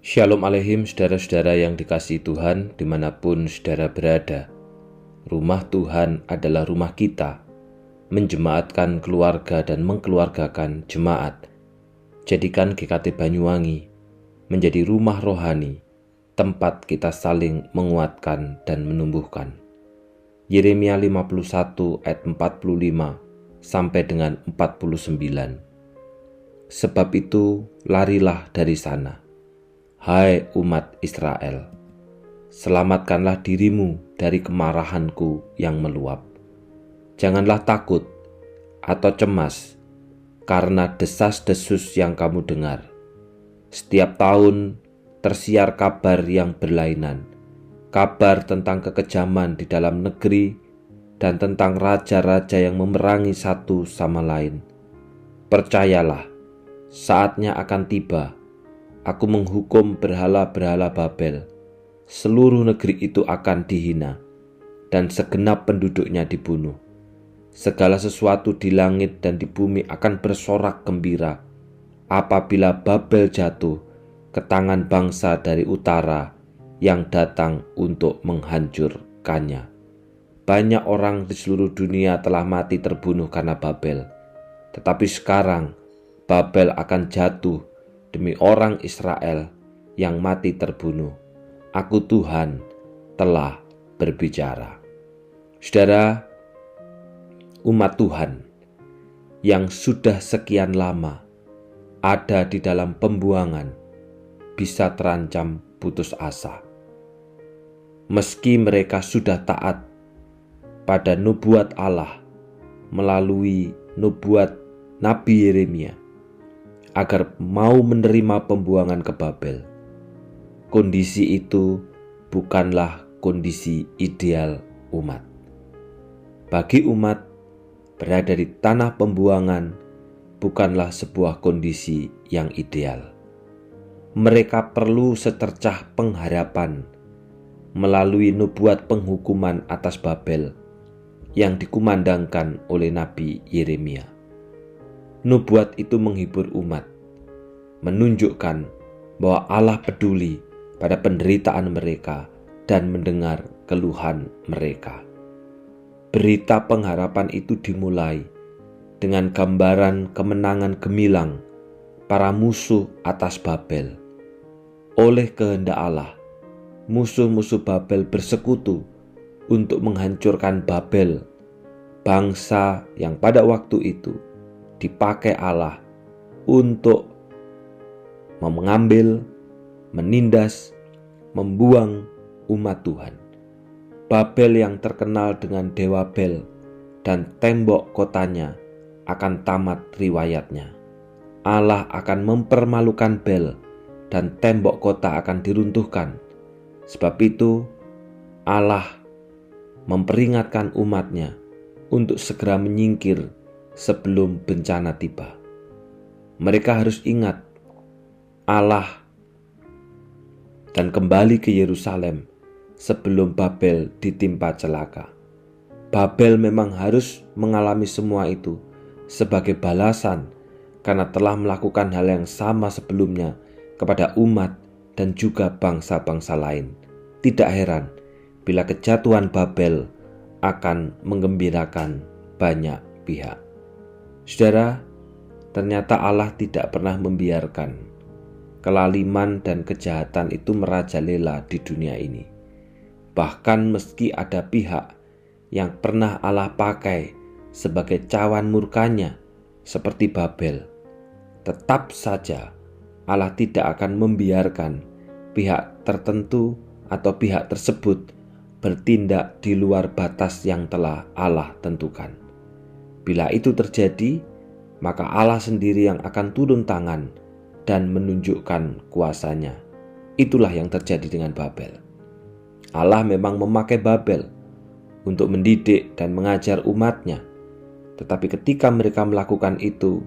Shalom Aleihim, saudara-saudara yang dikasihi Tuhan dimanapun saudara berada. Rumah Tuhan adalah rumah kita, menjemaatkan keluarga dan mengkeluargakan jemaat. Jadikan GKT Banyuwangi menjadi rumah rohani, tempat kita saling menguatkan dan menumbuhkan. Yeremia 51 ayat 45 sampai dengan 49. Sebab itu larilah dari sana, hai umat Israel, selamatkanlah dirimu dari kemarahanku yang meluap. Janganlah takut atau cemas karena desas-desus yang kamu dengar. Setiap tahun tersiar kabar yang berlainan, kabar tentang kekejaman di dalam negeri dan tentang raja-raja yang memerangi satu sama lain. Percayalah, saatnya akan tiba. Aku menghukum berhala-berhala Babel. Seluruh negeri itu akan dihina, dan segenap penduduknya dibunuh. Segala sesuatu di langit dan di bumi akan bersorak gembira apabila Babel jatuh ke tangan bangsa dari utara yang datang untuk menghancurkannya. Banyak orang di seluruh dunia telah mati terbunuh karena Babel. Tetapi sekarang Babel akan jatuh demi orang Israel yang mati terbunuh. Aku Tuhan telah berbicara. Saudara, umat Tuhan yang sudah sekian lama ada di dalam pembuangan bisa terancam putus asa. Meski mereka sudah taat pada nubuat Allah melalui nubuat Nabi Yeremia agar mau menerima pembuangan ke Babel. Kondisi itu bukanlah kondisi ideal umat. Bagi umat, berada di tanah pembuangan bukanlah sebuah kondisi yang ideal. Mereka perlu secercah pengharapan melalui nubuat penghukuman atas Babel yang dikumandangkan oleh Nabi Yeremia. Nubuat itu menghibur umat, menunjukkan bahwa Allah peduli pada penderitaan mereka dan mendengar keluhan mereka. Berita pengharapan itu dimulai dengan gambaran kemenangan gemilang para musuh atas Babel. Oleh kehendak Allah, musuh-musuh Babel bersekutu untuk menghancurkan Babel, bangsa yang pada waktu itu dipakai Allah untuk mengambil, menindas, membuang umat Tuhan. Babel yang terkenal dengan Dewa Bel dan tembok kotanya akan tamat riwayatnya. Allah akan mempermalukan Bel dan tembok kota akan diruntuhkan. Sebab itu Allah memperingatkan umatnya untuk segera menyingkir sebelum bencana tiba. Mereka harus ingat Allah dan kembali ke Yerusalem sebelum Babel ditimpa celaka. Babel memang harus mengalami semua itu sebagai balasan karena telah melakukan hal yang sama sebelumnya kepada umat dan juga bangsa-bangsa lain. Tidak heran bila kejatuhan Babel akan menggembirakan banyak pihak. Saudara, ternyata Allah tidak pernah membiarkan kelaliman dan kejahatan itu merajalela di dunia ini. Bahkan meski ada pihak yang pernah Allah pakai sebagai cawan murkanya seperti Babel, tetap saja Allah tidak akan membiarkan pihak tertentu atau pihak tersebut bertindak di luar batas yang telah Allah tentukan. Bila itu terjadi, maka Allah sendiri yang akan turun tangan dan menunjukkan kuasanya. Itulah yang terjadi dengan Babel. Allah memang memakai Babel untuk mendidik dan mengajar umatnya. Tetapi ketika mereka melakukan itu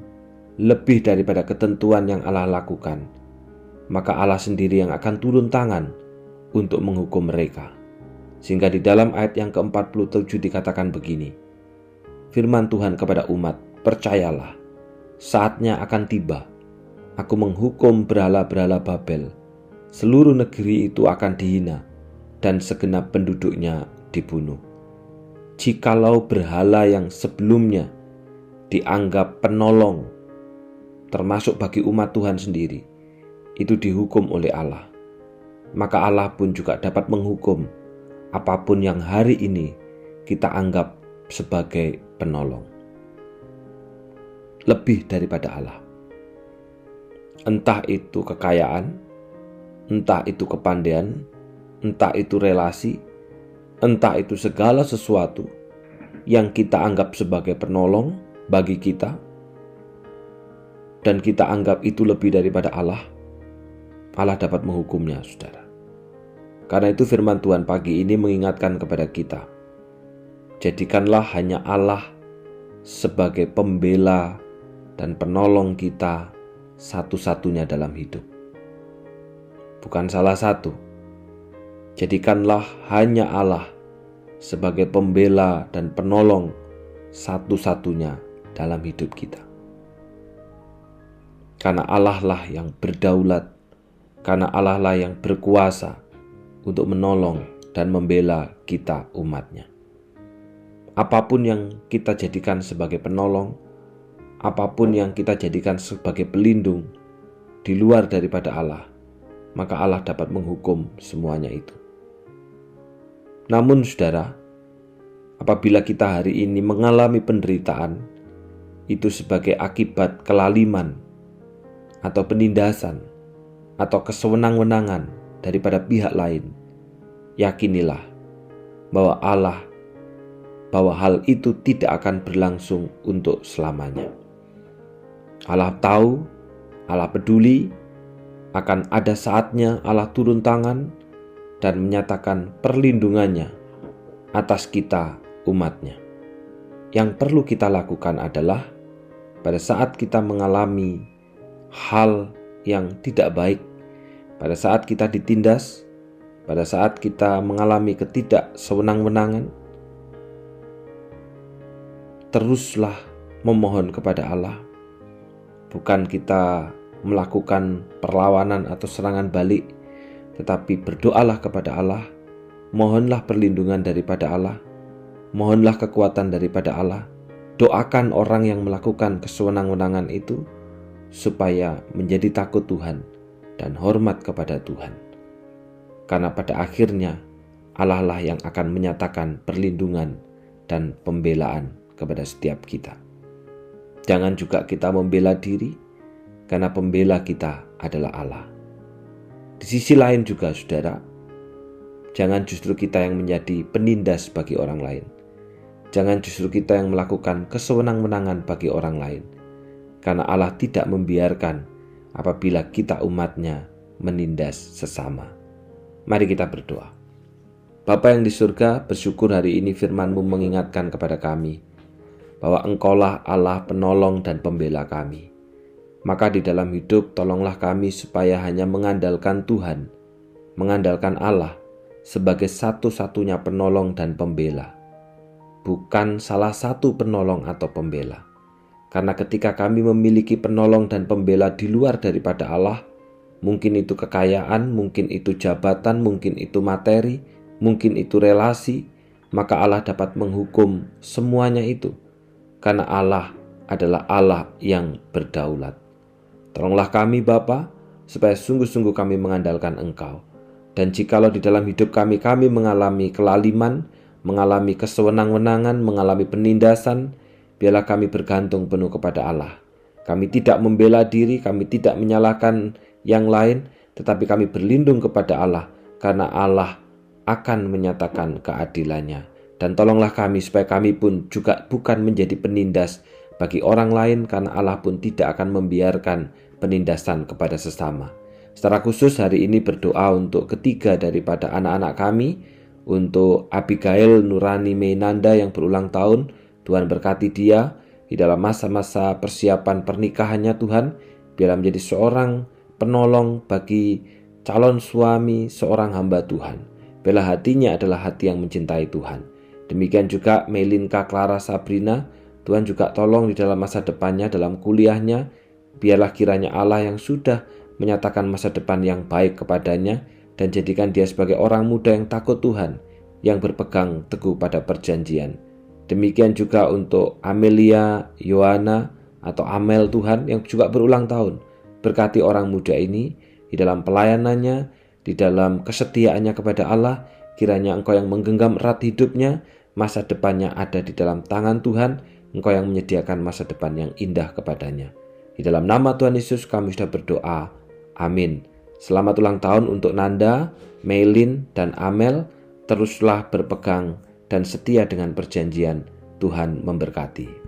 lebih daripada ketentuan yang Allah lakukan, maka Allah sendiri yang akan turun tangan untuk menghukum mereka. Sehingga di dalam ayat yang ke-47 dikatakan begini, firman Tuhan kepada umat, percayalah, saatnya akan tiba. Aku menghukum berhala-berhala Babel. seluruh negeri itu akan dihina dan segenap penduduknya dibunuh. Jikalau berhala yang sebelumnya dianggap penolong, termasuk bagi umat Tuhan sendiri, itu dihukum oleh Allah, maka Allah pun juga dapat menghukum apapun yang hari ini kita anggap sebagai penolong. Lebih daripada Allah. Entah itu kekayaan, entah itu kepandaian, entah itu relasi, entah itu segala sesuatu yang kita anggap sebagai penolong bagi kita, dan kita anggap itu lebih daripada Allah, Allah dapat menghukumnya, saudara. Karena itu firman Tuhan pagi ini mengingatkan kepada kita, jadikanlah hanya Allah sebagai pembela dan penolong kita satu-satunya dalam hidup. Bukan salah satu. Jadikanlah hanya Allah sebagai pembela dan penolong satu-satunya dalam hidup kita. Karena Allah lah yang berdaulat, karena Allah lah yang berkuasa untuk menolong dan membela kita umatnya. Apapun yang kita jadikan sebagai penolong, apapun yang kita jadikan sebagai pelindung di luar daripada Allah, maka Allah dapat menghukum semuanya itu. Namun saudara, apabila kita hari ini mengalami penderitaan, itu sebagai akibat kelaliman atau penindasan atau kesewenang-wenangan daripada pihak lain, yakinilah bahwa hal itu tidak akan berlangsung untuk selamanya. Allah tahu, Allah peduli, akan ada saatnya Allah turun tangan dan menyatakan perlindungannya atas kita umatnya. Yang perlu kita lakukan adalah pada saat kita mengalami hal yang tidak baik, pada saat kita ditindas, pada saat kita mengalami ketidaksewenang-wenangan, teruslah memohon kepada Allah. Bukan kita melakukan perlawanan atau serangan balik, tetapi berdoalah kepada Allah, mohonlah perlindungan daripada Allah, mohonlah kekuatan daripada Allah. Doakan orang yang melakukan kesewenang-wenangan itu supaya menjadi takut Tuhan dan hormat kepada Tuhan. Karena pada akhirnya Allah lah yang akan menyatakan perlindungan dan pembelaan kepada setiap kita. Jangan juga kita membela diri, karena pembela kita adalah Allah. Di sisi lain juga saudara, jangan justru kita yang menjadi penindas bagi orang lain. Jangan justru kita yang melakukan kesewenang-wenangan bagi orang lain. Karena Allah tidak membiarkan apabila kita umatnya menindas sesama. Mari kita berdoa. Bapa yang di surga, bersyukur hari ini firman-Mu mengingatkan kepada kami bahwa Engkaulah Allah penolong dan pembela kami. Maka di dalam hidup tolonglah kami supaya hanya mengandalkan Tuhan, mengandalkan Allah sebagai satu-satunya penolong dan pembela, bukan salah satu penolong atau pembela. Karena ketika kami memiliki penolong dan pembela di luar daripada Allah, mungkin itu kekayaan, mungkin itu jabatan, mungkin itu materi, mungkin itu relasi, maka Allah dapat menghukum semuanya itu. Karena Allah adalah Allah yang berdaulat. Tolonglah kami Bapa, supaya sungguh-sungguh kami mengandalkan Engkau. Dan jikalau di dalam hidup kami mengalami kelaliman, mengalami kesewenang-wenangan, mengalami penindasan, biarlah kami bergantung penuh kepada Allah. Kami tidak membela diri, kami tidak menyalahkan yang lain, tetapi kami berlindung kepada Allah, karena Allah akan menyatakan keadilannya. Dan tolonglah kami supaya kami pun juga bukan menjadi penindas bagi orang lain, karena Allah pun tidak akan membiarkan penindasan kepada sesama. Secara khusus hari ini berdoa untuk ketiga daripada anak-anak kami, untuk Abigail Nurani Mainanda yang berulang tahun. Tuhan berkati dia di dalam masa-masa persiapan pernikahannya Tuhan. Biarlah menjadi seorang penolong bagi calon suami seorang hamba Tuhan. Biarlah hatinya adalah hati yang mencintai Tuhan. Demikian juga Melinka Clara Sabrina, Tuhan juga tolong di dalam masa depannya, dalam kuliahnya. Biarlah kiranya Allah yang sudah menyatakan masa depan yang baik kepadanya, dan jadikan dia sebagai orang muda yang takut Tuhan, yang berpegang teguh pada perjanjian. Demikian juga untuk Amelia Yohana atau Amel Tuhan yang juga berulang tahun. Berkati orang muda ini di dalam pelayanannya, di dalam kesetiaannya kepada Allah. Kiranya Engkau yang menggenggam erat hidupnya, masa depannya ada di dalam tangan Tuhan. Engkau yang menyediakan masa depan yang indah kepadanya. Di dalam nama Tuhan Yesus kami sudah berdoa. Amin. Selamat ulang tahun untuk Nanda, Meilin, dan Amel. Teruslah berpegang dan setia dengan perjanjian. Tuhan memberkati.